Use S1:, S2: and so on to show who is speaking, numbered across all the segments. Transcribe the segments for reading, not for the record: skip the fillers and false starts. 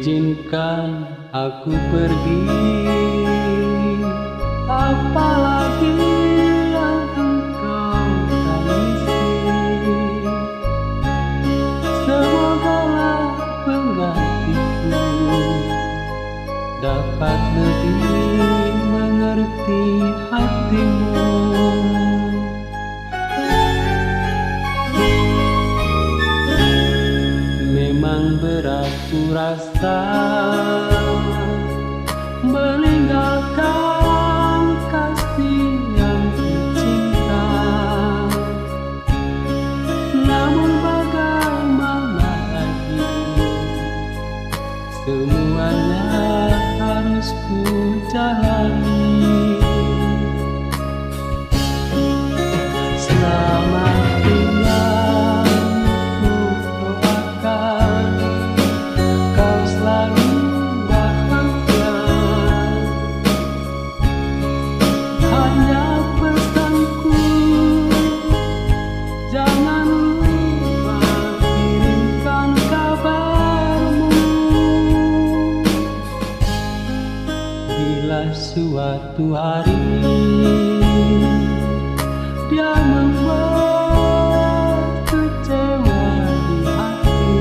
S1: Izinkan aku pergi, apalagi yang engkau tangisi. Semogalah penggantiku dapat lebih mengerti hatimu. Memang berat ku rasa meninggalkan kasih yang tercinta, namun bagaimana lagi, semuanya harus ku jalani. Selamat tinggal, ku doakan kau selalu bahagia. Hanya pesanku, jangan lupa kirimkan kabarmu. Bila suatu hari dia membuat kecewa di hati,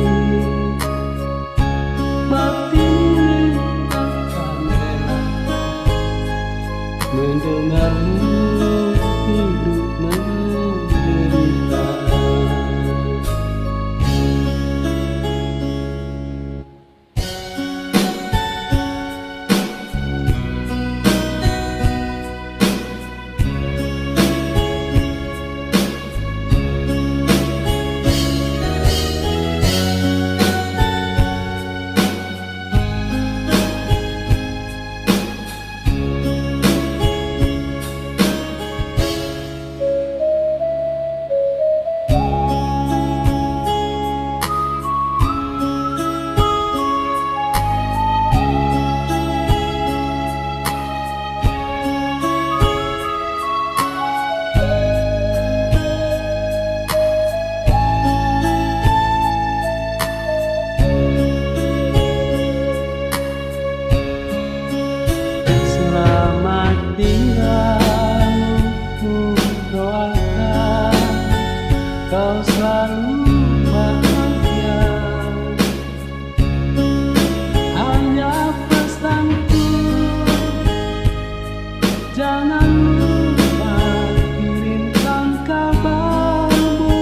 S1: batin ini akan rela mendengarmu hidup menderita. Kau selalu bahagia. Hanya pesanku, jangan lupa kirimkan kabarmu.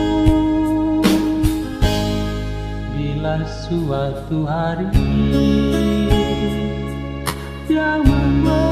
S1: Bila suatu hari dia membuat